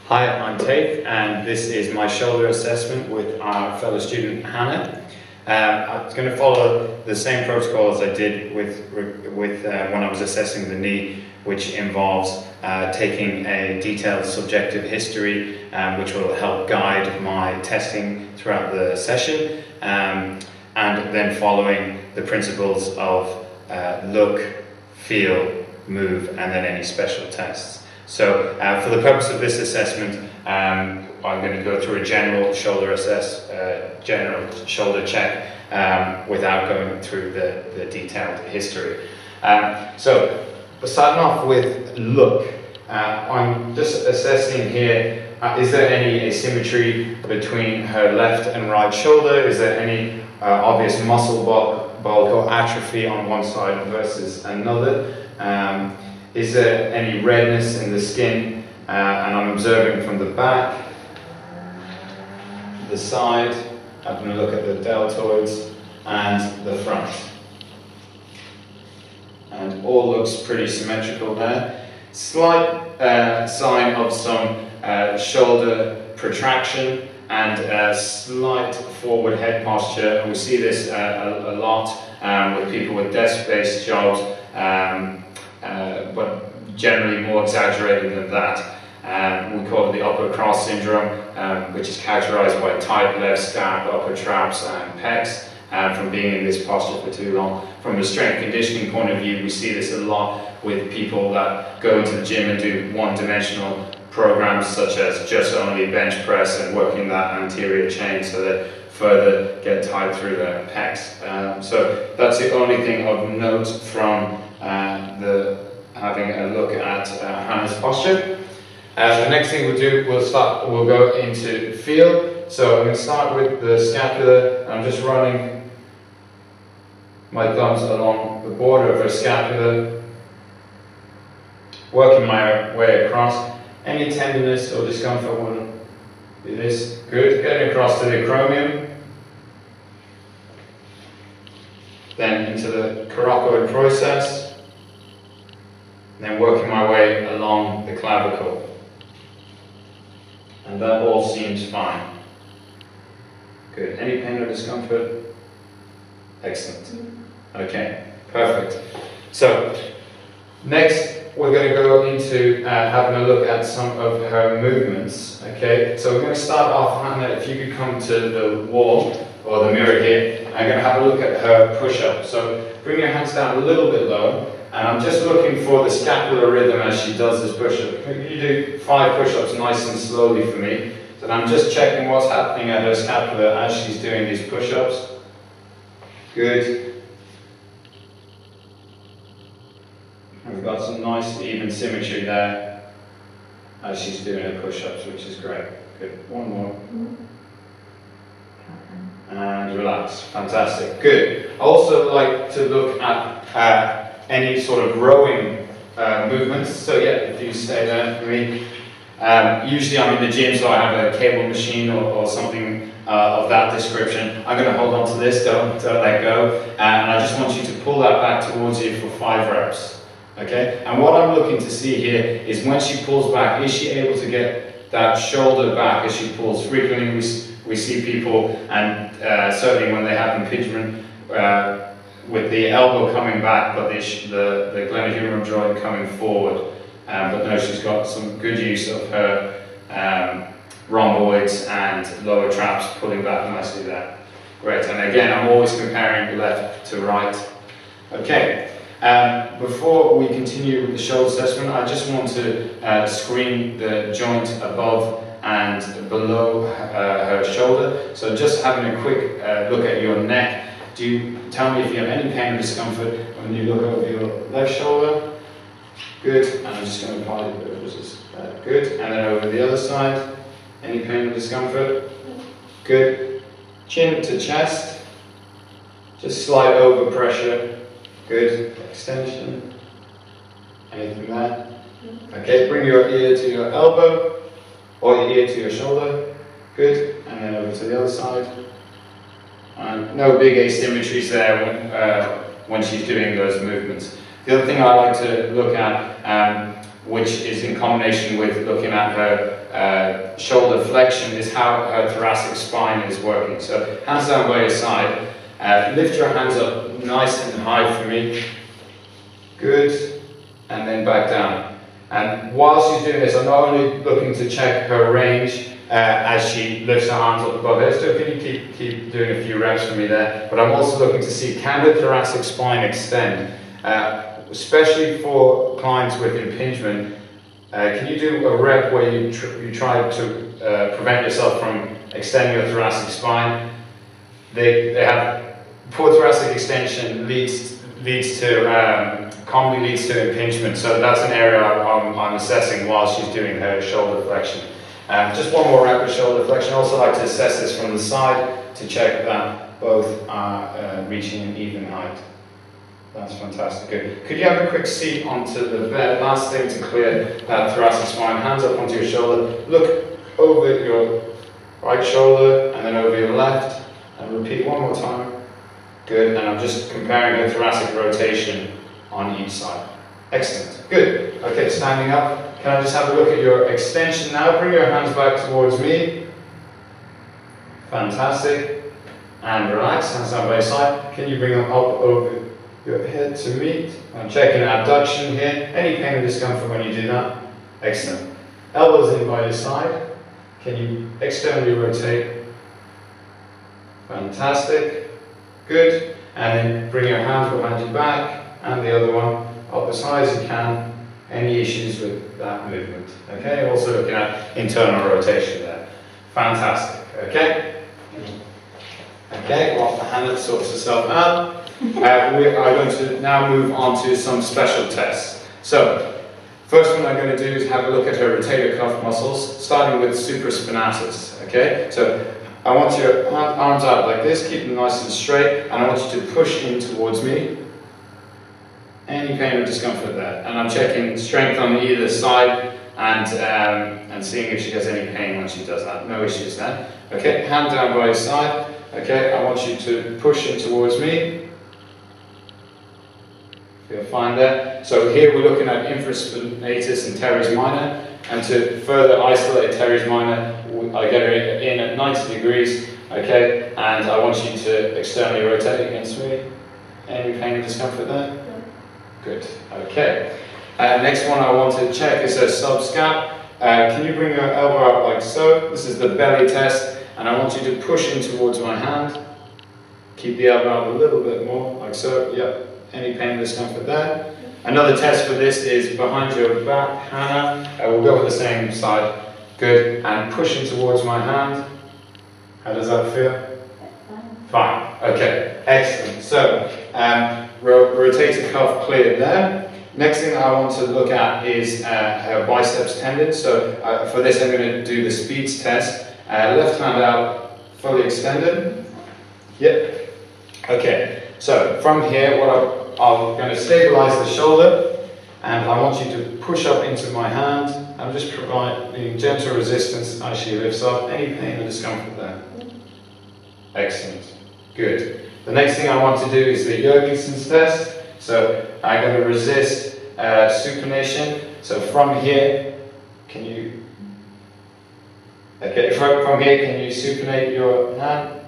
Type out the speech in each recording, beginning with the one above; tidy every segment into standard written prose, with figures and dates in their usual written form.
Hi, I'm Taith, and this is my shoulder assessment with our fellow student Hannah. I'm going to follow the same protocol as I did with when I was assessing the knee, which involves taking a detailed subjective history, which will help guide my testing throughout the session, and then following the principles of look, feel, move, and then any special tests. So for the purpose of this assessment, I'm going to go through a general shoulder check without going through the detailed history. So starting off with look, I'm just assessing here, is there any asymmetry between her left and right shoulder? Is there any obvious muscle bulk or atrophy on one side versus another? Is there any redness in the skin? And I'm observing from the back, the side, having a look at the deltoids, and the front. And all looks pretty symmetrical there. Slight sign of some shoulder protraction and a slight forward head posture. And we see this a lot with people with desk-based jobs. But generally more exaggerated than that. We call it the upper cross syndrome, which is characterized by tight left scap, upper traps and pecs from being in this posture for too long. From a strength conditioning point of view, we see this a lot with people that go into the gym and do one-dimensional programs such as just only bench press and working that anterior chain so that further get tight through their pecs. So that's the only thing of note from having a look at Hannah's posture. The next thing we'll do, we'll go into feel. So I'm going to start with the scapula. I'm just running my thumbs along the border of her scapula, working my way across. Any tenderness or discomfort will do this. Good. Getting across to the acromion. Then into the coracoid process. And then working my way along the clavicle. And that all seems fine. Good. Any pain or discomfort? Excellent. Okay, perfect. So, next we're going to go into having a look at some of her movements. Okay, so we're going to start off, Hannah, if you could come to the wall or the mirror here. I'm going to have a look at her push-up. So, bring your hands down a little bit low. And I'm just looking for the scapular rhythm as she does this push-up. You do 5 push-ups nice and slowly for me. So I'm just checking what's happening at her scapula as she's doing these push-ups. Good. We've got some nice even symmetry there as she's doing her push-ups, which is great. Good. One more. And relax. Fantastic. Good. I also like to look at any sort of rowing movements. So yeah, if you stay there for me. Usually I'm in the gym, so I have a cable machine or something of that description. I'm going to hold on to this, don't let go. And I just want you to pull that back towards you for 5 reps. Okay? And what I'm looking to see here is when she pulls back, is she able to get that shoulder back as she pulls? Frequently we see people, and certainly when they have impingement, with the elbow coming back, but the glenohumeral joint coming forward. But no, she's got some good use of her rhomboids and lower traps pulling back nicely there. Great, and again, I'm always comparing left to right. Okay, before we continue with the shoulder assessment, I just want to screen the joint above and below her shoulder. So just having a quick look at your neck. Do you tell me if you have any pain or discomfort when you look over your left shoulder? Good. And I'm just going to apply it. Good. And then over the other side. Any pain or discomfort? Good. Chin to chest. Just slight over pressure. Good. Extension. Anything there? Okay. Bring your ear to your elbow or your ear to your shoulder. Good. And then over to the other side. And no big asymmetries there when she's doing those movements. The other thing I like to look at which is in combination with looking at her shoulder flexion, is how her thoracic spine is working. So hands down by your side, lift your hands up nice and high for me, good, and then back down. And while she's doing this, I'm not only looking to check her range as she lifts her arms up above her, so can you keep doing a few reps for me there, but I'm also looking to see, can the thoracic spine extend? Especially for clients with impingement, can you do a rep where you try to prevent yourself from extending your thoracic spine? They have poor thoracic extension commonly leads to impingement, so that's an area I'm assessing while she's doing her shoulder flexion. Just one more rep of shoulder flexion. I also like to assess this from the side to check that both are reaching an even height. That's fantastic, good. Could you have a quick seat onto the bed? Last thing to clear that thoracic spine, hands up onto your shoulder, look over your right shoulder and then over your left, and repeat one more time. Good, and I'm just comparing the thoracic rotation on each side. Excellent, good. Okay, standing up, can I just have a look at your extension now? Bring your hands back towards me. Fantastic. And relax, hands down by your side. Can you bring them up over your head to meet? I'm checking abduction here. Any pain or discomfort when you do that? Excellent. Elbows in by your side. Can you externally rotate? Fantastic. Good. And then bring your hands behind your back and the other one up as high as you can. Any issues with that movement? Okay. Also looking at internal rotation there. Fantastic. Okay. Okay. Well, the hand sorts itself out. We are going to now move on to some special tests. So, first one I'm going to do is have a look at her rotator cuff muscles, starting with supraspinatus. Okay, so I want your arms out like this, keep them nice and straight, and I want you to push in towards me. Any pain or discomfort there, and I'm checking strength on either side and seeing if she has any pain when she does that. No issues there. Okay, hand down by your side. Okay, I want you to push in towards me. You'll find there. So here we're looking at infraspinatus and teres minor, and to further isolate teres minor, I get her in at 90 degrees, okay, and I want you to externally rotate against me. Any pain or discomfort there? No. Good, okay. Next one I want to check is a subscap. Can you bring your elbow out like so? This is the belly test, and I want you to push in towards my hand. Keep the elbow out a little bit more, like so, yep. Any pain or discomfort there? Another test for this is behind your back, Hannah. We'll go with the same side. Good. And pushing towards my hand. How does that feel? Fine. Okay. Excellent. So, rotator cuff cleared there. Next thing I want to look at is her biceps tendon. So, for this I'm going to do the speeds test. Left hand out, fully extended. Yep. Okay. So, from here, I'm going to stabilize the shoulder, and I want you to push up into my hand. I'm just providing gentle resistance as she lifts up. Any pain or discomfort there? Excellent. Good. The next thing I want to do is the Jorgensen's test. So I'm going to resist supination. So from here, can you? Okay, from here, can you supinate your hand?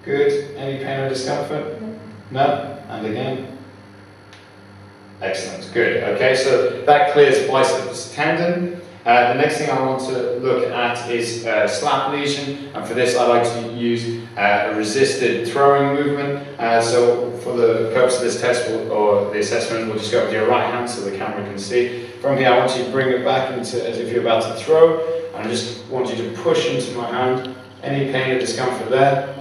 Good. Any pain or discomfort? No. And again. Excellent, good. Okay, so that clears biceps tendon. The next thing I want to look at is slap lesion, and for this I like to use a resisted throwing movement. So for the purpose of this test or the assessment, we'll just go with your right hand so the camera can see. From here I want you to bring it back into as if you're about to throw, and I just want you to push into my hand. Any pain or discomfort there?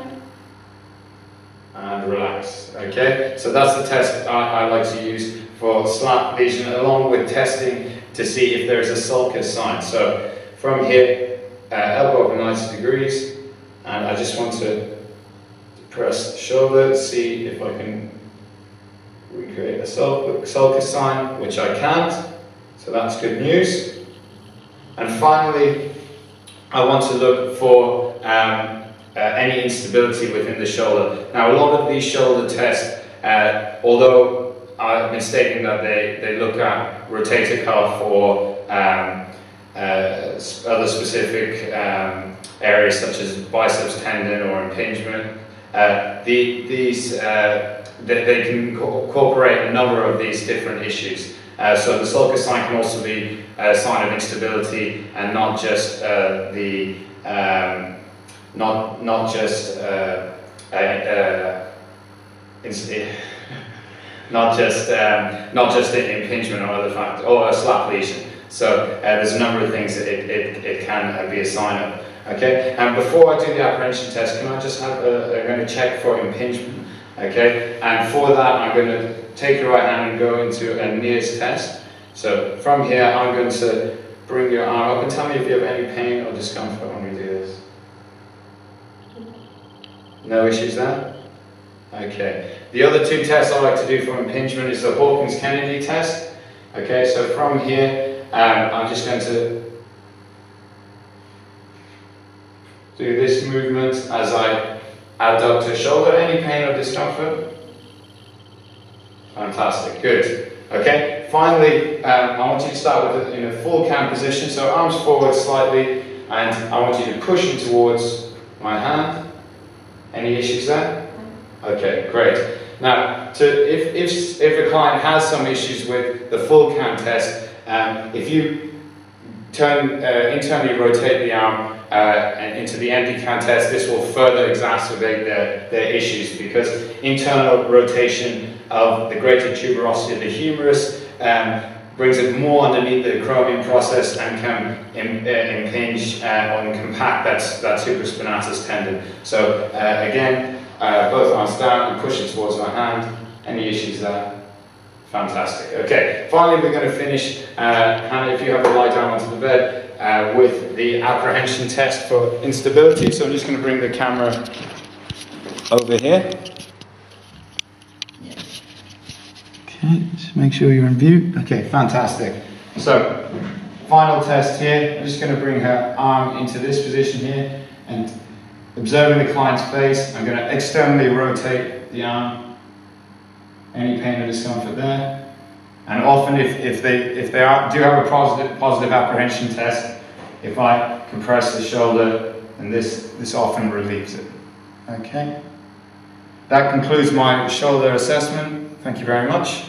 And relax. Okay, so that's the test I like to use for slap lesion, along with testing to see if there is a sulcus sign. So from here, elbow up 90 degrees, and I just want to press the shoulder, see if I can recreate a sulcus sign, which I can't, so that's good news. And finally, I want to look for any instability within the shoulder. Now, a lot of these shoulder tests, although I've been stating that they look at rotator cuff or other specific areas such as biceps tendon or impingement. They can incorporate a number of these different issues. So the sulcus sign can also be a sign of instability, and not just not just an impingement or other factors, or a slap lesion. So there's a number of things that it can be a sign of. Okay, and before I do the apprehension test, can I just have I'm going to check for impingement. Okay, and for that I'm going to take your right hand and go into a Neers test. So from here I'm going to bring your arm up and tell me if you have any pain or discomfort when we do this. No issues there? Okay. The other two tests I like to do for impingement is the Hawkins-Kennedy test. Okay, so from here, I'm just going to do this movement as I abduct shoulder. Any pain or discomfort? Fantastic, good. Okay, finally, I want you to start with in a full count position, so arms forward slightly, and I want you to push them towards my hand. Any issues there? Okay, great. Now, if a client has some issues with the full count test, if you internally rotate the arm into the empty count test, this will further exacerbate their issues, because internal rotation of the greater tuberosity of the humerus brings it more underneath the acromion process and can impinge and compact that supraspinatus tendon. So again, both arms down and push it towards my hand. Any issues there? Fantastic. Okay, finally we're going to finish, Hannah, if you have to lie down onto the bed, with the apprehension test for instability. So I'm just going to bring the camera over here. Okay, just make sure you're in view. Okay, fantastic. So, final test here. I'm just going to bring her arm into this position here, and observing the client's face, I'm going to externally rotate the arm. Any pain or discomfort there? And often, if they do have a positive apprehension test, if I compress the shoulder, and this often relieves it. Okay. That concludes my shoulder assessment. Thank you very much.